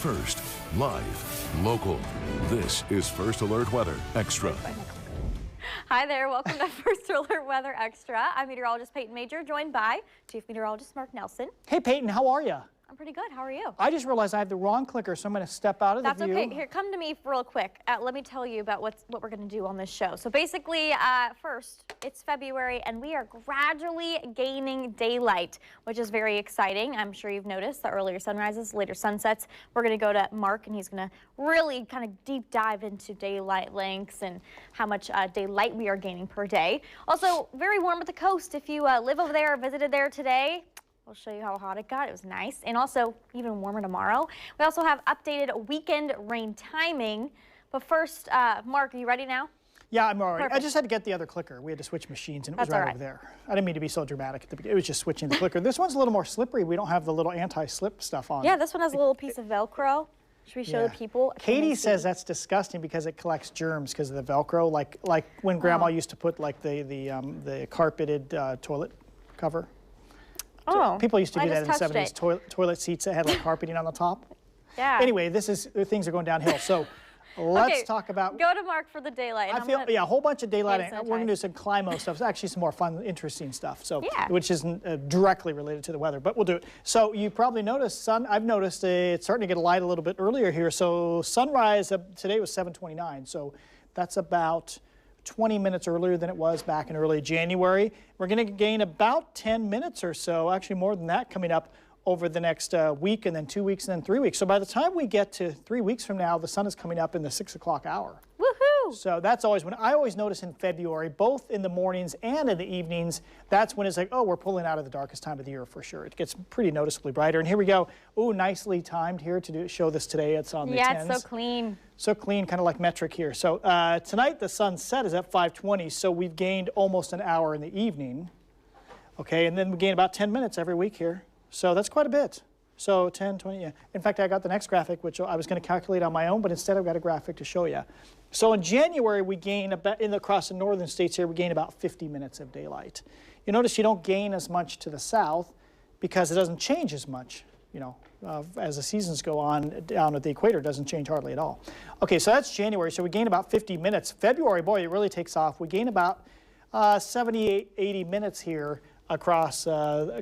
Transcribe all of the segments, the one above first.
First, live, local. This is First Alert Weather Extra. Hi there, welcome to First Alert Weather Extra. I'm meteorologist Payton Major, joined by Chief Meteorologist Mark Nelson. Hey Payton, how are you? I'm pretty good, how are you? I just realized I have the wrong clicker, so I'm going to step out of the view. That's okay, here, come to me real quick. Let me tell you about what we're going to do on this show. So basically, first, it's February and we are gradually gaining daylight, which is very exciting. I'm sure you've noticed the earlier sunrises, later sunsets. We're going to go to Mark and he's going to really kind of deep dive into daylight lengths and how much daylight we are gaining per day. Also, very warm at the coast. If you live over there or visited there today, we'll show you how hot it got. It was nice. And also even warmer tomorrow. We also have updated weekend rain timing. But first, Mark, are you ready now? Yeah, I'm all right. Perfect. I just had to get the other clicker. We had to switch machines, and it was That's right over there. I didn't mean to be so dramatic at the beginning. It was just switching the clicker. This one's a little more slippery. We don't have the little anti-slip stuff on. Yeah, this one has a little piece of Velcro. Should we show the people? Katie says that's disgusting because it collects germs because of the Velcro, like when Grandma used to put like the carpeted toilet cover. Oh, people used to do that in the 70s. It. Toilet seats that had like carpeting on the top. Yeah. Anyway, things are going downhill. So let's talk about. Go to Mark for the daylight. I feel a whole bunch of daylight. And we're going to do some Climo stuff. It's actually some more fun, interesting stuff. So which isn't directly related to the weather, but we'll do it. So you probably noticed I've noticed it's starting to get light a little bit earlier here. So sunrise today was 7:29. So that's about 20 minutes earlier than it was back in early January. We're going to gain about 10 minutes or so, actually more than that, coming up over the next week, and then 2 weeks, and then 3 weeks. So by the time we get to 3 weeks from now, the sun is coming up in the 6 o'clock hour. Woohoo! So that's always when I always notice in February, both in the mornings and in the evenings, that's when it's like, oh, we're pulling out of the darkest time of the year for sure. It gets pretty noticeably brighter. And here we go. Oh, nicely timed here to show this today. It's on the 10s. Yeah, it's so clean. So clean, kind of like metric here. So tonight the sunset is at 5:20, so we've gained almost an hour in the evening. Okay, and then we gain about 10 minutes every week here. So that's quite a bit. So 10, 20, yeah. In fact, I got the next graphic, which I was going to calculate on my own, but instead I've got a graphic to show you. So in January, we gain about, across the northern states here, we gain about 50 minutes of daylight. You notice you don't gain as much to the south because it doesn't change as much, as the seasons go on down at the equator, it doesn't change hardly at all. Okay, so that's January, so we gain about 50 minutes. February, boy, it really takes off. We gain about 78, 80 minutes here across along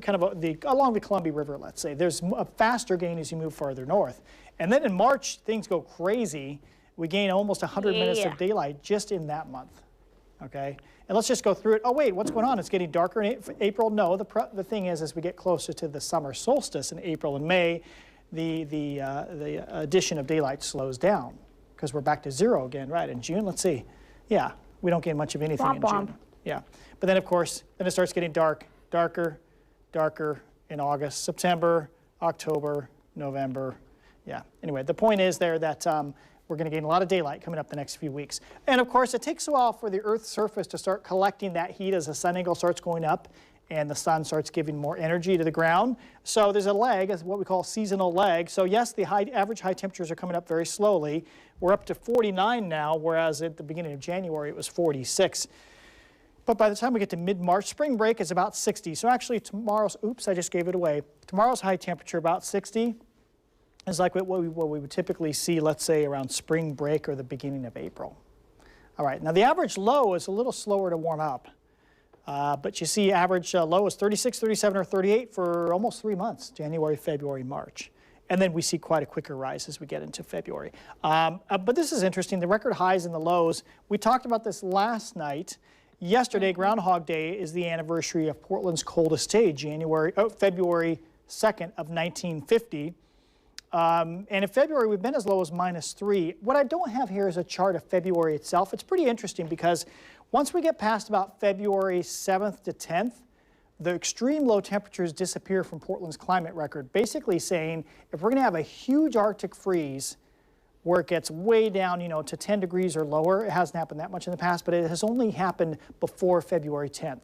the Columbia River, let's say. There's a faster gain as you move farther north. And then in March, things go crazy. We gain almost 100 minutes of daylight just in that month, okay? And let's just go through it. Oh, wait, what's going on? It's getting darker in April? No, the thing is, as we get closer to the summer solstice in April and May, the addition of daylight slows down because we're back to zero again, right? In June, let's see. Yeah, we don't gain much of anything in June. Yeah, but then, of course, then it starts getting darker in August, September, October, November. Yeah, anyway, the point is there that we're going to gain a lot of daylight coming up the next few weeks. And of course, it takes a while for the Earth's surface to start collecting that heat as the sun angle starts going up and the sun starts giving more energy to the ground. So there's a lag, as what we call seasonal lag. So yes, the average high temperatures are coming up very slowly. We're up to 49 now, whereas at the beginning of January it was 46. But by the time we get to mid-March, spring break is about 60. So actually tomorrow's, oops, I just gave it away. Tomorrow's high temperature, about 60, is like what we would typically see, let's say, around spring break or the beginning of April. All right, now the average low is a little slower to warm up. But you see average low is 36, 37, or 38 for almost 3 months, January, February, March. And then we see quite a quicker rise as we get into February. But this is interesting, the record highs and the lows. We talked about this last night. Yesterday, Groundhog Day, is the anniversary of Portland's coldest day, February 2nd of 1950. And in February, we've been as low as -3. What I don't have here is a chart of February itself. It's pretty interesting because once we get past about February 7th to 10th, the extreme low temperatures disappear from Portland's climate record, basically saying if we're going to have a huge Arctic freeze, where it gets way down, to 10 degrees or lower. It hasn't happened that much in the past, but it has only happened before February 10th.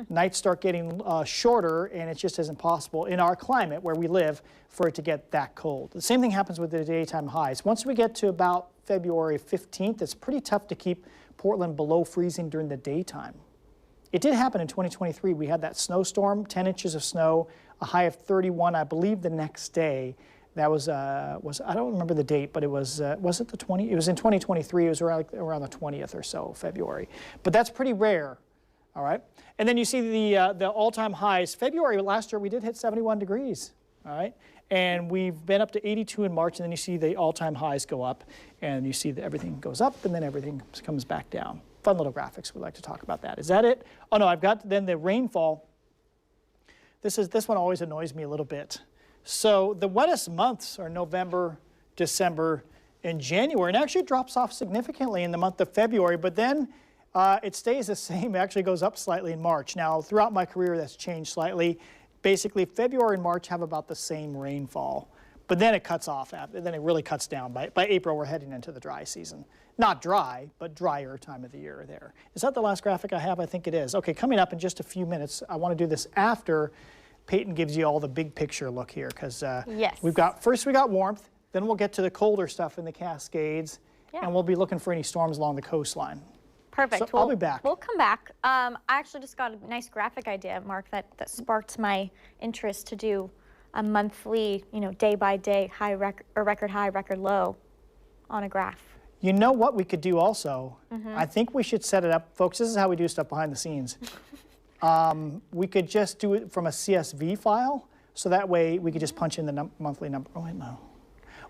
Nights start getting shorter, and it just isn't possible in our climate where we live for it to get that cold. The same thing happens with the daytime highs. Once we get to about February 15th, it's pretty tough to keep Portland below freezing during the daytime. It did happen in 2023. We had that snowstorm, 10 inches of snow, a high of 31, I believe, the next day. That was I don't remember the date, but it was it the 20? It was in 2023. It was around the 20th or so, February. But that's pretty rare. All right. And then you see the all-time highs. February last year we did hit 71 degrees. All right. And we've been up to 82 in March, and then you see the all-time highs go up, and you see that everything goes up, and then everything comes back down. Fun little graphics. We like to talk about that. Is that it? Oh no, I've got then the rainfall. This one always annoys me a little bit. So the wettest months are November, December, and January, and actually drops off significantly in the month of February, but then it stays the same. It actually goes up slightly in March. Now, throughout my career, that's changed slightly. Basically, February and March have about the same rainfall, but then it cuts off. Then it really cuts down. By April, we're heading into the dry season. Not dry, but drier time of the year there. Is that the last graphic I have? I think it is. Okay, coming up in just a few minutes, I want to do this after Payton gives you all the big picture look here, because yes. First we got warmth, then we'll get to the colder stuff in the Cascades, and we'll be looking for any storms along the coastline. Perfect. So I'll be back. We'll come back. I actually just got a nice graphic idea, Mark, that sparked my interest to do a monthly, day by day record high, record low on a graph. You know what we could do also? I think we should set it up, folks. This is how we do stuff behind the scenes. We could just do it from a CSV file, so that way we could just punch in the monthly number. Oh, wait, no.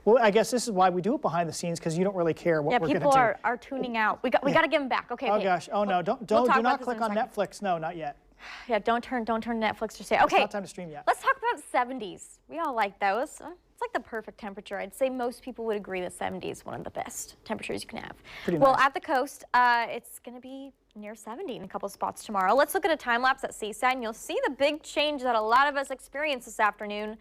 Well, I guess this is why we do it behind the scenes, because you don't really care what we're going to do. Yeah, people are tuning out. We got to give them back. Okay. Oh gosh. Oh no. Do not click on Netflix. No, not yet. Yeah. Don't turn Netflix to say. It's Okay. not time to stream yet. Let's talk about 70s. We all like those. It's like the perfect temperature. I'd say most people would agree that 70 is one of the best temperatures you can have. Pretty well, nice. at the coast, it's going to be near 70 in a couple spots tomorrow. Let's look at a time lapse at Seaside, and you'll see the big change that a lot of us experienced this afternoon.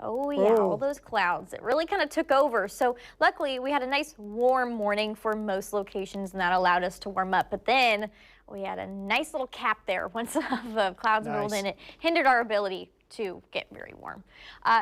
Oh yeah, all those clouds. It really kind of took over. So luckily we had a nice warm morning for most locations, and that allowed us to warm up. But then we had a nice little cap there once the clouds rolled in. It hindered our ability to get very warm.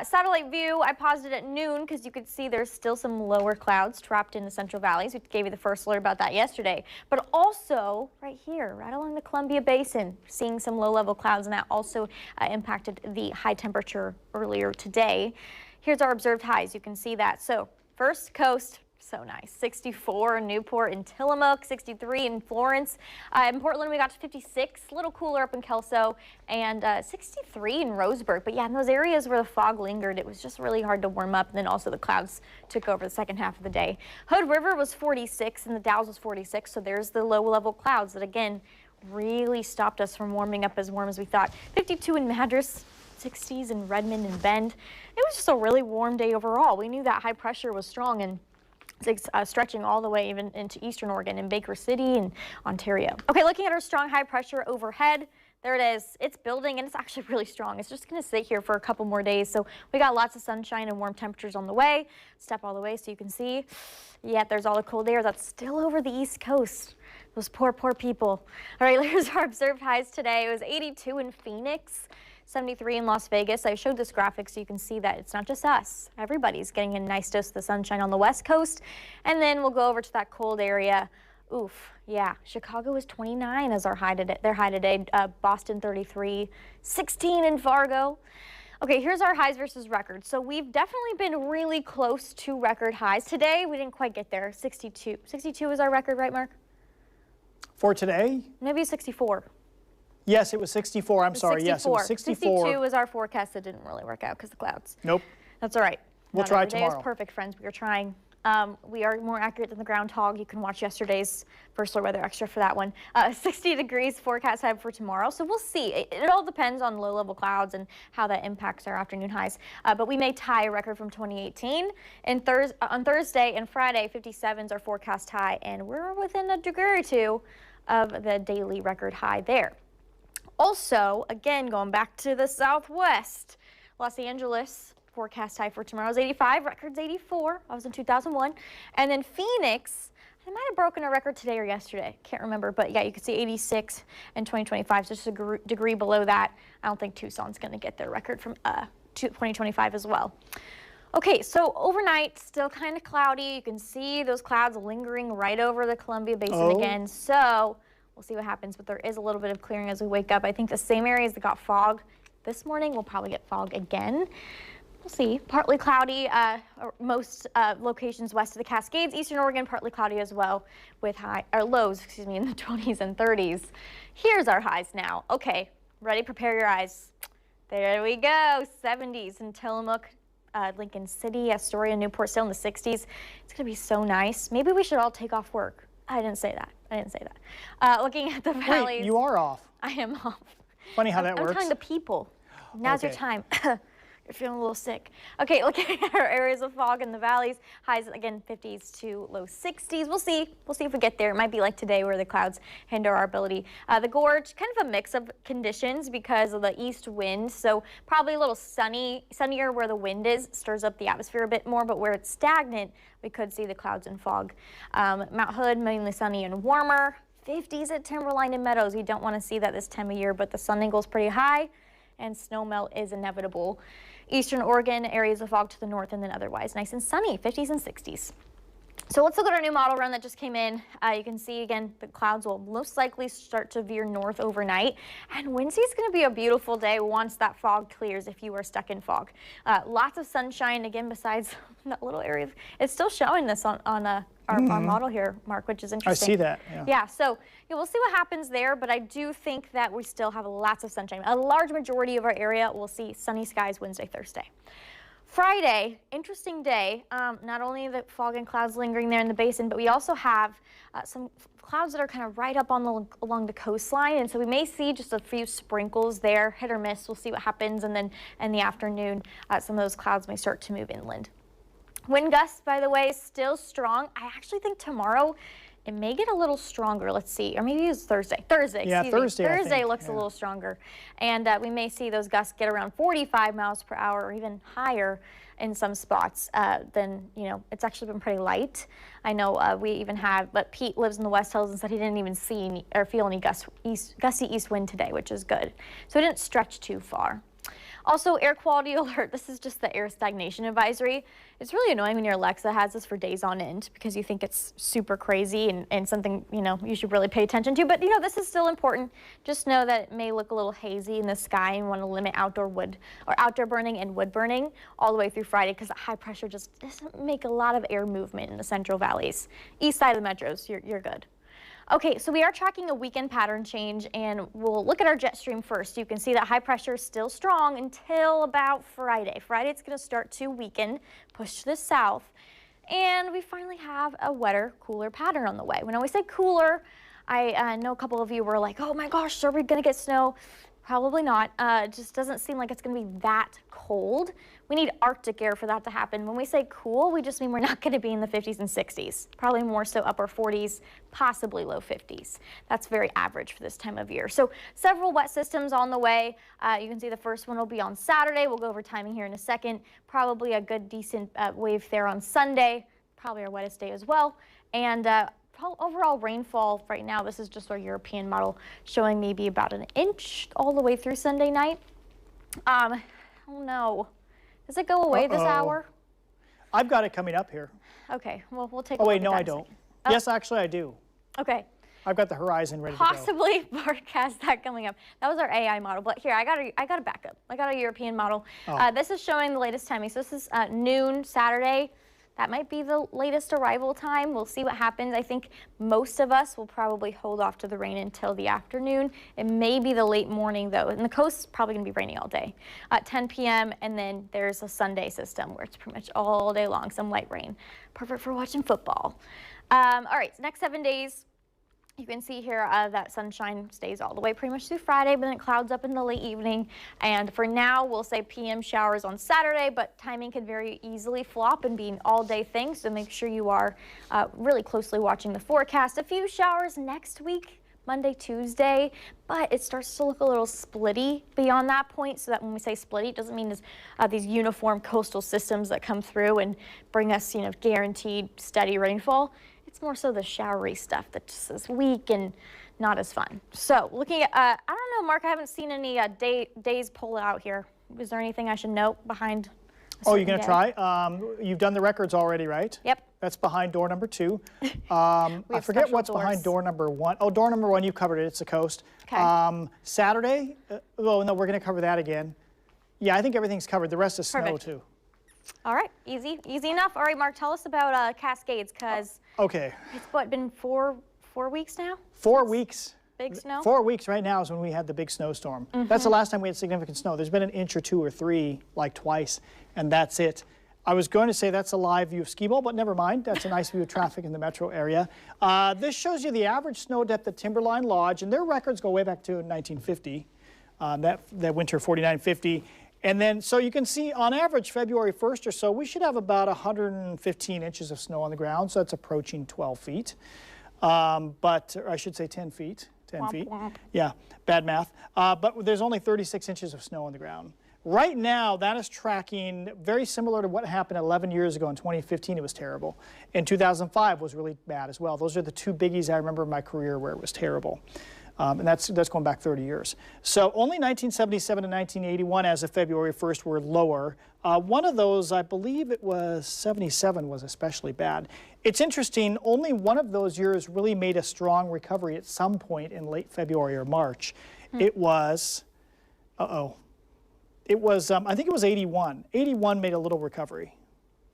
Satellite view, I paused it at noon because you could see there's still some lower clouds trapped in the Central Valleys. We gave you the first alert about that yesterday. But also right here, right along the Columbia Basin, seeing some low-level clouds, and that also impacted the high temperature earlier today. Here's our observed highs. You can see that. So first coast, so nice. 64 in Newport and Tillamook, 63 in Florence. In Portland, we got to 56, a little cooler up in Kelso, and 63 in Roseburg. But yeah, in those areas where the fog lingered, it was just really hard to warm up, and then also the clouds took over the second half of the day. Hood River was 46, and the Dalles was 46, so there's the low-level clouds that, again, really stopped us from warming up as warm as we thought. 52 in Madras, 60s in Redmond and Bend. It was just a really warm day overall. We knew that high pressure was strong, and stretching all the way even into eastern Oregon and Baker City and Ontario. Okay, looking at our strong high pressure overhead, there it is. It's building, and it's actually really strong. It's just going to sit here for a couple more days. So we got lots of sunshine and warm temperatures on the way. Step all the way so you can see. Yet there's all the cold air that's still over the East Coast. Those poor, poor people. All right, here's our observed highs today. It was 82 in Phoenix. 73 in Las Vegas. I showed this graphic so you can see that it's not just us. Everybody's getting a nice dose of the sunshine on the West Coast. And then we'll go over to that cold area. Oof, yeah. Chicago is 29 as our high today. Their high today. Boston 33, 16 in Fargo. Okay, here's our highs versus records. So we've definitely been really close to record highs. Today, we didn't quite get there. 62. 62 is our record, right, Mark? For today? Maybe 64. Yes, it was 64. I'm sorry. 64. Yes, it was 64. 62 was our forecast. That didn't really work out because of the clouds. Nope. That's all right. We'll try tomorrow. Today is tomorrow. perfect, friends. We are trying. We are more accurate than the groundhog. You can watch yesterday's first alert weather extra for that one. 60 degrees forecast high for tomorrow. So we'll see. It all depends on low-level clouds and how that impacts our afternoon highs. But we may tie a record from 2018. And on Thursday and Friday, 57s are forecast high, and we're within a degree or two of the daily record high there. Also, again, going back to the Southwest, Los Angeles, forecast high for tomorrow is 85, record's 84. I was in 2001. And then Phoenix, they might have broken a record today or yesterday. Can't remember, but yeah, you can see 86 in 2025, so just a degree below that. I don't think Tucson's going to get their record from 2025 as well. Okay, so overnight, still kind of cloudy. You can see those clouds lingering right over the Columbia Basin again. So we'll see what happens, but there is a little bit of clearing as we wake up. I think the same areas that got fog this morning will probably get fog again. We'll see. Partly cloudy, most locations west of the Cascades. Eastern Oregon, partly cloudy as well, with lows, excuse me, in the 20s and 30s. Here's our highs now. Okay, ready? Prepare your eyes. There we go. 70s in Tillamook, Lincoln City, Astoria, Newport, still in the 60s. It's gonna be so nice. Maybe we should all take off work. I didn't say that. I didn't say that. Looking at the valleys. Wait, you are off. I am off. Funny how that works. I'm telling the people. Now's your time. You're feeling a little sick. Okay, looking at our areas of fog in the valleys. Highs, again, 50s to low 60s. We'll see. We'll see if we get there. It might be like today where the clouds hinder our ability. The gorge, kind of a mix of conditions because of the east wind. So probably a little sunnier where the wind is, stirs up the atmosphere a bit more, but where it's stagnant, we could see the clouds and fog. Mount Hood, mainly sunny and warmer. 50s at Timberline and Meadows. We don't want to see that this time of year, but the sun angle's pretty high and snow melt is inevitable. Eastern Oregon, areas of fog to the north, and then otherwise nice and sunny, 50s and 60s. So let's look at our new model run that just came in. You can see again, the clouds will most likely start to veer north overnight. And Wednesday is going to be a beautiful day once that fog clears if you are stuck in fog. Lots of sunshine, again, besides that little area. It's still showing this on our model here, Mark, which is interesting. I see that, yeah. So we'll see what happens there, but I do think that we still have lots of sunshine. A large majority of our area will see sunny skies Wednesday, Thursday. Friday, interesting day. Not only the fog and clouds lingering there in the basin, but we also have some clouds that are kind of right up on along the coastline, and so we may see just a few sprinkles there, hit or miss. We'll see what happens, and then in the afternoon, some of those clouds may start to move inland. Wind gusts, by the way, still strong. I actually think tomorrow it may get a little stronger. Let's see, or maybe it's Thursday. Yeah, Thursday. Thursday looks a little stronger, and we may see those gusts get around 45 miles per hour or even higher in some spots. Then it's actually been pretty light. I know we even have, but Pete lives in the West Hills and said he didn't even see or feel any gusty east wind today, which is good. So it didn't stretch too far. Also, air quality alert. This is just the air stagnation advisory. It's really annoying when your Alexa has this for days on end because you think it's super crazy and something, you should really pay attention to. But, this is still important. Just know that it may look a little hazy in the sky and want to limit outdoor burning and wood burning all the way through Friday because the high pressure just doesn't make a lot of air movement in the central valleys. East side of the metros, you're good. Okay, so we are tracking a weekend pattern change, and we'll look at our jet stream first. You can see that high pressure is still strong until about Friday. Friday, it's going to start to weaken, push to the south, and we finally have a wetter, cooler pattern on the way. When I always say cooler, I know a couple of you were like, oh my gosh, are we going to get snow? Probably not. It just doesn't seem like it's going to be that cold. We need Arctic air for that to happen. When we say cool, we just mean we're not going to be in the 50s and 60s. Probably more so upper 40s, possibly low 50s. That's very average for this time of year. So several wet systems on the way. You can see the first one will be on Saturday. We'll go over timing here in a second. Probably a good, decent wave there on Sunday. Probably our wettest day as well. And overall rainfall right now, this is just our European model, showing maybe about an inch all the way through Sunday night. Oh no. Does it go away this hour? I've got it coming up here. Okay, well, we'll take a look. Oh, wait, at no, that I don't. Yes, actually, I do. Okay. I've got the horizon ready to go. Possibly forecast that coming up. That was our AI model, but here, I got a backup. I got a European model. Oh. This is showing the latest timing. So this is noon Saturday. That might be the latest arrival time. We'll see what happens. I think most of us will probably hold off to the rain until the afternoon. It may be the late morning, though. And the coast is probably going to be rainy all day. 10 p.m., and then there's a Sunday system where it's pretty much all day long, some light rain. Perfect for watching football. All right, so next 7 days. You can see here that sunshine stays all the way pretty much through Friday, but then it clouds up in the late evening. And for now, we'll say PM showers on Saturday, but timing could very easily flop and be an all-day thing. So make sure you are really closely watching the forecast. A few showers next week, Monday, Tuesday, but it starts to look a little splitty beyond that point. So that when we say splitty, it doesn't mean these uniform coastal systems that come through and bring us, guaranteed steady rainfall. It's more so the showery stuff that just is weak and not as fun. So looking at, I don't know, Mark, I haven't seen any days pull out here. Is there anything I should note behind? Oh, you're going to try? You've done the records already, right? Yep. That's behind door number 2. I forget what's behind door number 1. Oh, door number 1, you covered it. It's the coast. Okay. Saturday, oh, no, we're going to cover that again. Yeah, I think everything's covered. The rest is snow, too. All right, easy enough. All right, Mark, tell us about Cascades, because Okay. it's what, been four weeks now? 4 weeks. Big snow? 4 weeks right now is when we had the big snowstorm. That's the last time we had significant snow. There's been an inch or 2 or 3, like twice, and that's it. I was going to say that's a live view of skee ball, but never mind. That's a nice view of traffic in the metro area. This shows you the average snow depth at Timberline Lodge, and their records go way back to 1950, that winter 49-50. And then, so you can see on average February 1st or so, we should have about 115 inches of snow on the ground, so that's approaching 12 feet. But I should say 10 feet. 10 Womp, feet. womp. Yeah, bad math. But there's only 36 inches of snow on the ground. Right now, that is tracking very similar to what happened 11 years ago. In 2015, it was terrible. In 2005 was really bad as well. Those are the two biggies I remember in my career where it was terrible. And that's going back 30 years. So only 1977 and 1981 as of February 1st were lower. One of those, I believe it was 77, was especially bad. It's interesting, only one of those years really made a strong recovery at some point in late February or March. It was, it was, I think it was 81. 81 made a little recovery.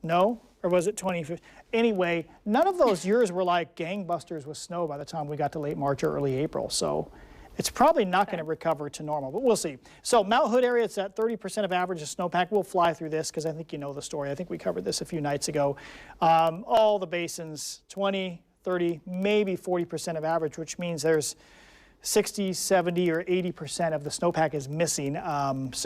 No? Or was it 2015? Anyway, none of those years were like gangbusters with snow by the time we got to late March or early April. So it's probably not going to recover to normal, but we'll see. So Mount Hood area, it's at 30% of average of snowpack. We'll fly through this because I think you know the story. I think we covered this a few nights ago. All the basins, 20, 30, maybe 40% of average, which means there's 60, 70, or 80% of the snowpack is missing. Lowest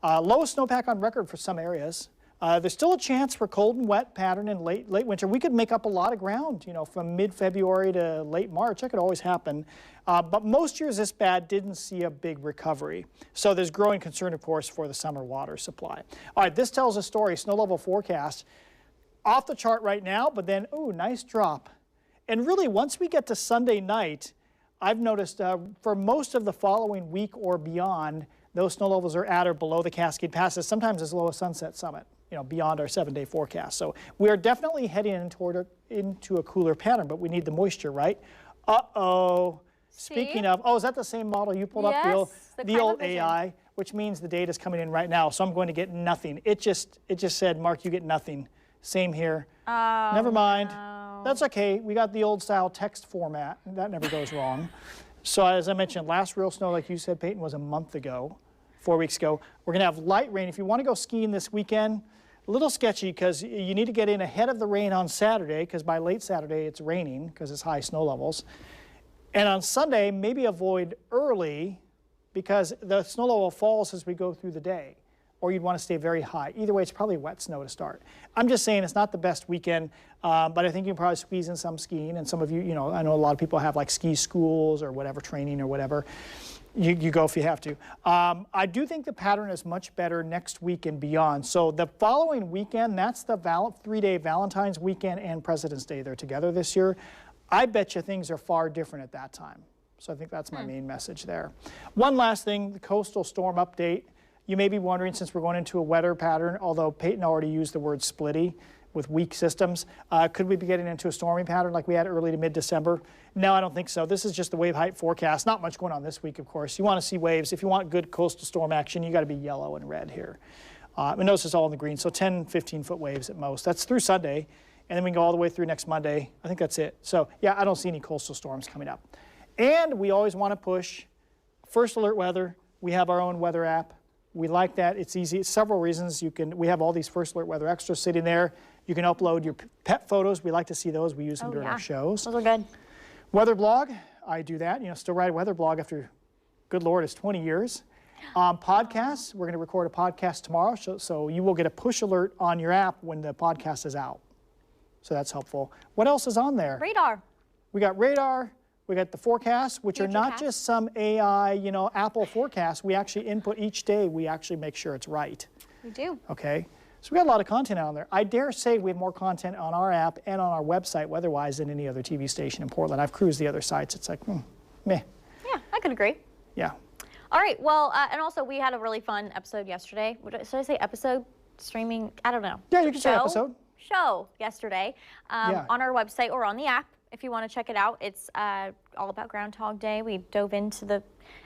snowpack on record for some areas. There's still a chance for cold and wet pattern in late winter. We could make up a lot of ground, you know, from mid-February to late March. That could always happen. But most years this bad didn't see a big recovery. So there's growing concern, of course, for the summer water supply. All right, this tells a story. Snow level forecast. Off the chart right now, but then, ooh, nice drop. And really, once we get to Sunday night, I've noticed for most of the following week or beyond, those snow levels are at or below the Cascade passes, sometimes as low as Sunset Summit, you know, beyond our 7-day forecast. So we are definitely heading into a cooler pattern, but we need the moisture, right? Uh-oh. Speaking of, is that the same model you pulled up? The old AI, which means the data is coming in right now, so I'm going to get nothing. It just said, Mark, you get nothing. Same here. Oh, never mind. No. That's okay. We got the old style text format. That never goes wrong. So as I mentioned, last real snow, like you said, Payton, was a month ago, 4 weeks ago. We're going to have light rain. If you want to go skiing this weekend, a little sketchy because you need to get in ahead of the rain on Saturday because by late Saturday it's raining because it's high snow levels. And on Sunday, maybe avoid early because the snow level falls as we go through the day. Or you'd want to stay very high. Either way, it's probably wet snow to start. I'm just saying it's not the best weekend, but I think you can probably squeeze in some skiing. And some of you, you know, I know a lot of people have like ski schools or whatever, training or whatever. You go if you have to. I do think the pattern is much better next week and beyond. So the following weekend, that's the 3-day Valentine's weekend and President's Day. They're together this year. I bet you things are far different at that time. So I think that's my main message there. One last thing, the coastal storm update. You may be wondering, since we're going into a wetter pattern, although Payton already used the word splitty with weak systems, could we be getting into a stormy pattern like we had early to mid-December? No, I don't think so. This is just the wave height forecast. Not much going on this week, of course. You want to see waves. If you want good coastal storm action, you got to be yellow and red here. And notice it's all in the green, so 10, 15-foot waves at most. That's through Sunday, and then we can go all the way through next Monday. I think that's it. So, yeah, I don't see any coastal storms coming up. And we always want to push first alert weather. We have our own weather app. We like that. It's easy. Several reasons. We have all these first alert weather extras sitting there. You can upload your pet photos. We like to see those. We use them during our shows. Those are good. Weather blog. I do that. You know, still write a weather blog after, good Lord, it's 20 years. Podcasts. We're going to record a podcast tomorrow, so you will get a push alert on your app when the podcast is out. So that's helpful. What else is on there? Radar. We got radar. We got the forecasts, which are not just some AI, you know, Apple forecasts. We actually input each day. We actually make sure it's right. We do. Okay. So we got a lot of content on there. I dare say we have more content on our app and on our website weather-wise than any other TV station in Portland. I've cruised the other sites. It's like, meh. Yeah, I could agree. Yeah. All right. Well, and also we had a really fun episode yesterday. Should I say episode? Streaming? I don't know. Yeah, you can say episode. Show yesterday on our website or on the app. If you want to check it out, it's all about Groundhog Day. We dove into the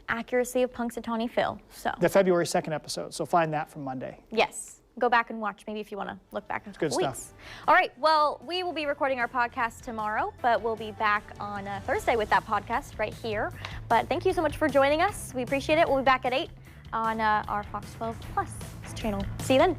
accuracy of Punxsutawney Phil. So the February 2nd episode. So find that from Monday. Yes. go back and watch maybe if you want to look back in a couple good weeks. stuff. All right, well, we will be recording our podcast tomorrow, but we'll be back on Thursday with that podcast right here. But thank you so much for joining us. We appreciate it. We'll be back at 8 on our Fox 12 Plus channel. See you then.